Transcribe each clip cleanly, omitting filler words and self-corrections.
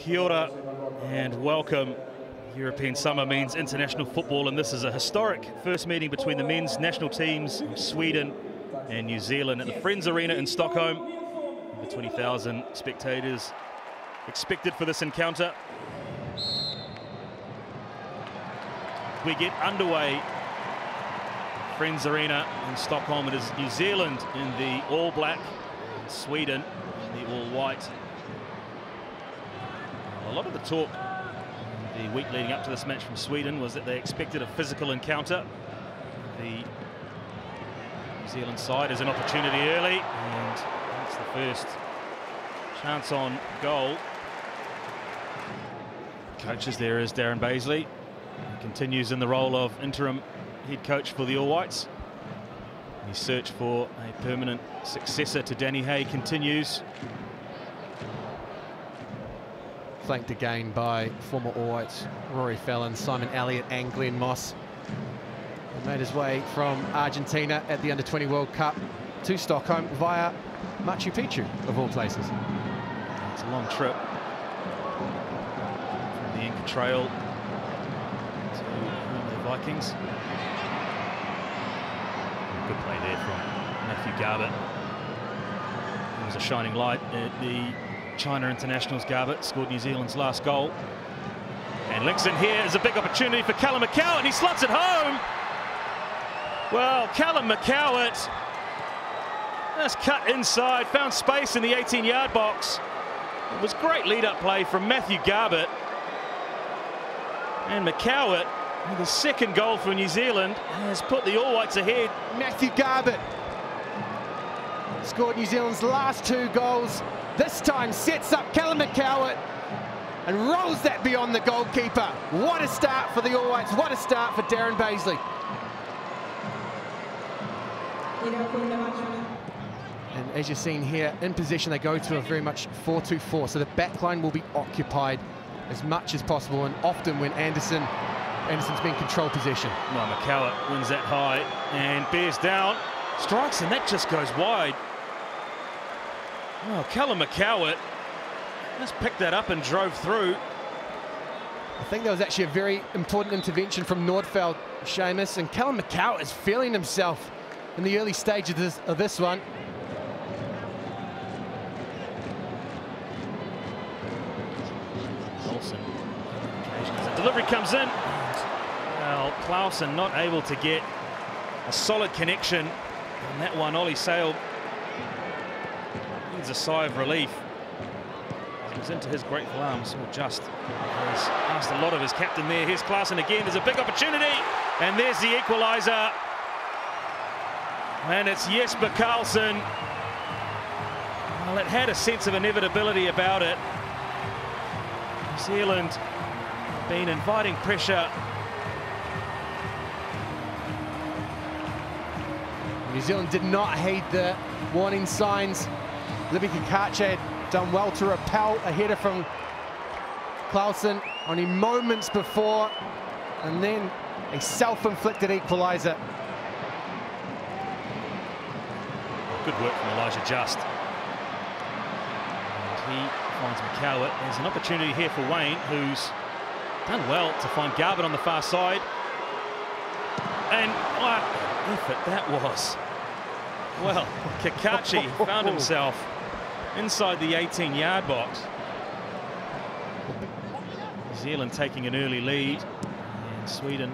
Kia ora and welcome. European summer means international football, and this is a historic first meeting between the men's national teams of Sweden and New Zealand at the Friends Arena in Stockholm. Over 20,000 spectators expected for this encounter. We get underway. Friends Arena in Stockholm. It is New Zealand in the all black, Sweden in the all white. A lot of the talk the week leading up to this match from Sweden was that they expected a physical encounter. The New Zealand side is an opportunity early, and that's the first chance on goal. Coaches there is Darren Baisley. He continues in the role of interim head coach for the All Whites. His search for a permanent successor to Danny Hay continues. Flanked again by former All Whites Rory Fallon, Simon Elliott and Glenn Moss. He made his way from Argentina at the Under-20 World Cup to Stockholm via Machu Picchu, of all places. It's a long trip from the Inca Trail to the Vikings. Good play there from Matthew Garbett. He was a shining light at the China Internationals. Garbett scored New Zealand's last goal. And links in here is a big opportunity for Callum McCowett, and he slots it home. Well, Callum McCowett has cut inside, found space in the 18-yard box. It was great lead-up play from Matthew Garbett. And McCowett, with his second goal for New Zealand, has put the All Whites ahead. Matthew Garbett scored New Zealand's last two goals. This time sets up Callum McCowett and rolls that beyond the goalkeeper. What a start for the All Whites. What a start for Darren Baisley. And as you're seeing here, in possession, they go to a very much 4-2-4. So the back line will be occupied as much as possible, and often when Anderson's been control possession. Well, McCowett wins that high and bears down, strikes, and that just goes wide. Well, Callum McCowett just picked that up and drove through. I think that was actually a very important intervention from Nordfeld, Seamus, and Callum McCowett is feeling himself in the early stages of this one. Olsen, as the delivery comes in, well, Clausen not able to get a solid connection on that one. Ollie Sale needs a sigh of relief. He was into his grateful arms, or just has asked a lot of his captain there. Here's Clausen again. There's a big opportunity, and there's the equaliser. And it's Jesper Karlsson. Well, it had a sense of inevitability about it. New Zealand been inviting pressure. New Zealand did not heed the warning signs. Libby Kakache had done well to repel a header from Clausen only moments before, and then a self-inflicted equaliser. Good work from Elijah Just. And he finds McCowett. There's an opportunity here for Wayne, who's done well to find Garbett on the far side. And what effort that was. Well, Kakachi found himself inside the 18-yard box. New Zealand taking an early lead, and Sweden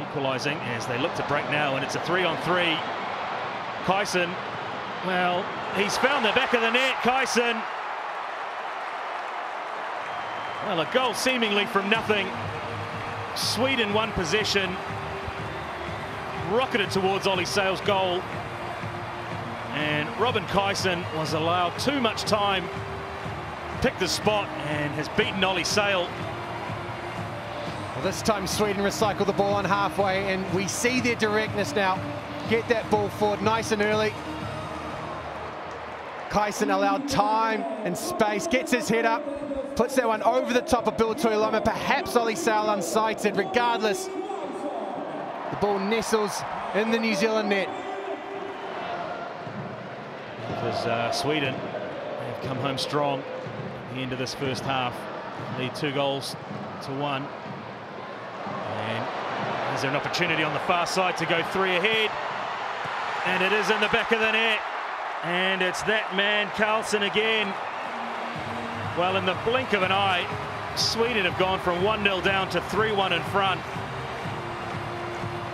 equalising as they look to break now, and it's a 3-on-3. Kyson, well, he's found the back of the net. Kyson, well, a goal seemingly from nothing. Sweden won possession, rocketed towards Ollie Sale's goal, and Robin Kyson was allowed too much time, picked the spot, and has beaten Ollie Sale. Well, this time Sweden recycled the ball on halfway, and we see their directness now. Get that ball forward nice and early. Kyson allowed time and space, gets his head up, puts that one over the top of Bill Tuiloma, perhaps Ollie Sale unsighted. Regardless, the ball nestles in the New Zealand net. Because Sweden have come home strong. the end of this first half. Lead 2-1. And is there an opportunity on the far side to go 3 ahead? And it is in the back of the net. And it's that man, Carlson, again. Well, in the blink of an eye, Sweden have gone from 1-0 down to 3-1 in front,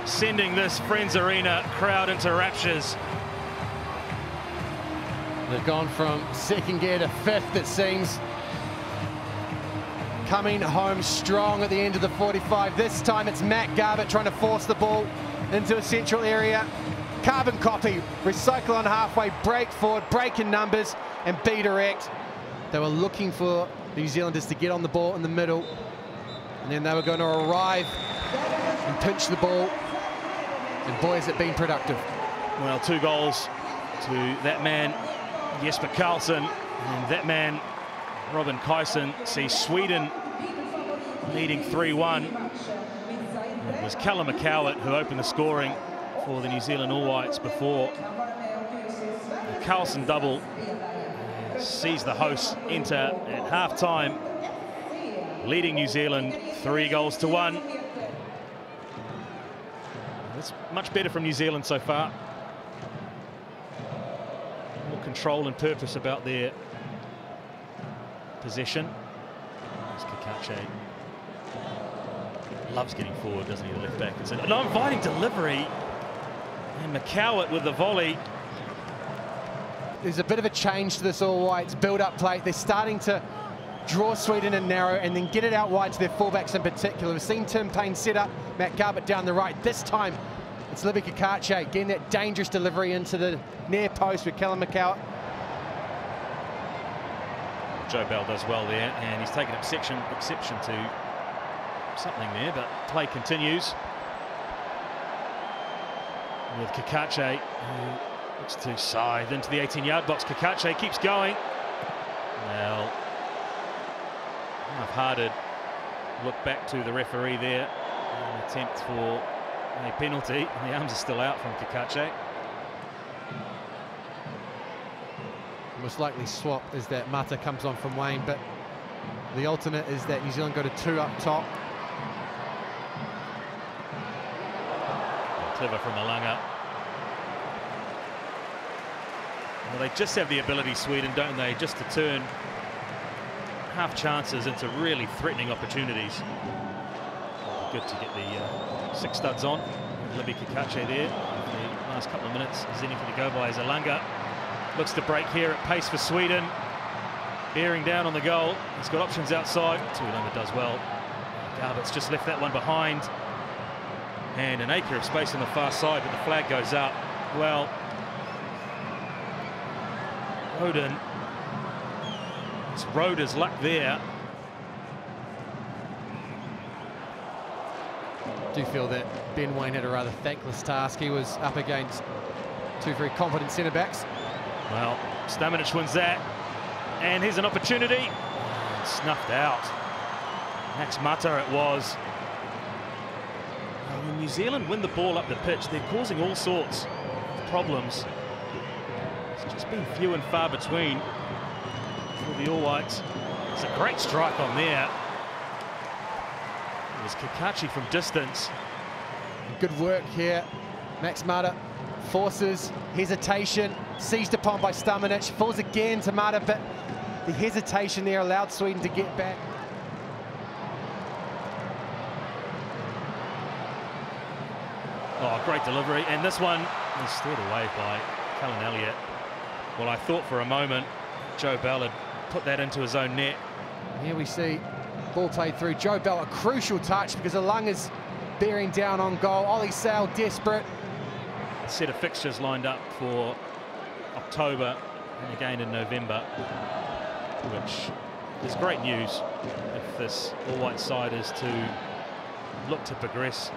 sending this Friends Arena crowd into raptures. They've gone from second gear to fifth, it seems. Coming home strong at the end of the 45. This time it's Matt Garbutt trying to force the ball into a central area. Carbon copy, recycle on halfway, break forward, break in numbers, and be direct. They were looking for the New Zealanders to get on the ball in the middle, and then they were going to arrive and pinch the ball. And boy, has it been productive. Well, 2 goals to that man, Jesper Carlson, and that man, Robin Kajson, see Sweden leading 3-1. It was Callum McCowart who opened the scoring for the New Zealand All Whites before the Carlson double sees the hosts enter at half-time, leading New Zealand 3-1. That's much better from New Zealand so far. More control and purpose about their possession. Kakache loves getting forward, doesn't he, the left back? It's an inviting delivery. And McCowart with the volley. There's a bit of a change to this All Whites build-up play. They're starting to draw Sweden in narrow and then get it out wide to their fullbacks in particular. We've seen Tim Payne set up Matt Garbutt down the right. This time it's Libby Kakache getting that dangerous delivery into the near post with Callum McCowart. Joe Bell does well there, and he's taken exception to something there, but play continues with Kakache, who looks to scythe into the 18-yard box. Kakache keeps going. Well, half-hearted look back to the referee there. An attempt for a penalty. The arms are still out from Kakache. Most likely swap is that Mata comes on from Wayne, but the alternate is that New Zealand go to 2 up top. Clever from Alanga. Well, they just have the ability, Sweden, don't they, just to turn half chances into really threatening opportunities. Good to get the 6 studs on. Libby Kakache there. The last couple of minutes is anything to go by as Alanga looks to break here at pace for Sweden. Bearing down on the goal. He's got options outside. Tuilama does well. Garbutt's just left that one behind. And an acre of space on the far side, but the flag goes up. Well, Roden, it's Roder's luck there. I do feel that Ben Wayne had a rather thankless task. He was up against 2 very competent centre-backs. Well, Stamanic wins that. And here's an opportunity. Snuffed out. Max Mata it was. When New Zealand win the ball up the pitch, they're causing all sorts of problems. It's just been few and far between for the All Whites. It's a great strike on there. It was Kakache from distance. Good work here. Max Mata forces hesitation, seized upon by Stamanic, falls again to Mata, but the hesitation there allowed Sweden to get back. Oh, great delivery, and this one was steered away by Callan Elliott. Well, I thought for a moment Joe Bell had put that into his own net. Here we see ball played through. Joe Bell, a crucial touch because Alanga's bearing down on goal. Ollie Sale desperate. Set of fixtures lined up for October and again in November, which is great news if this all-white side is to look to progress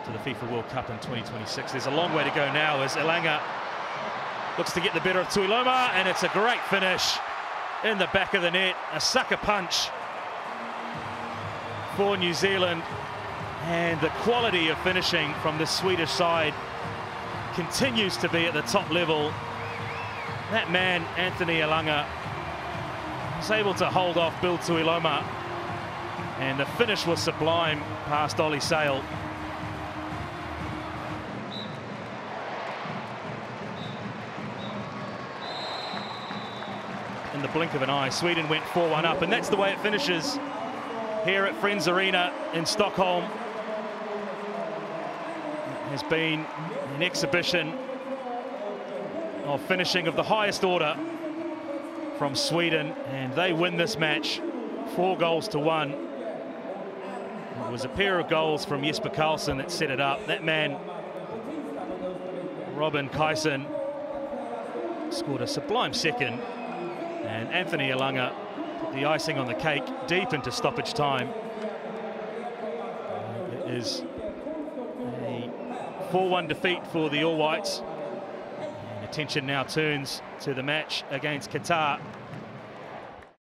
to the FIFA World Cup in 2026. There's a long way to go now as Elanga looks to get the better of Tuiloma, and it's a great finish in the back of the net. A sucker punch for New Zealand, and the quality of finishing from the Swedish side continues to be at the top level. That man, Anthony Elanga, was able to hold off Bill Tuiloma, and the finish was sublime past Ollie Sale. In the blink of an eye, Sweden went 4-1 up, and that's the way it finishes here at Friends Arena in Stockholm. It has been an exhibition of finishing of the highest order from Sweden, and they win this match 4-1. It was a pair of goals from Jesper Karlsson that set it up. That man, Robin Kajsen, scored a sublime second, and Anthony Elanga put the icing on the cake deep into stoppage time. It is a 4-1 defeat for the All Whites. And attention now turns to the match against Qatar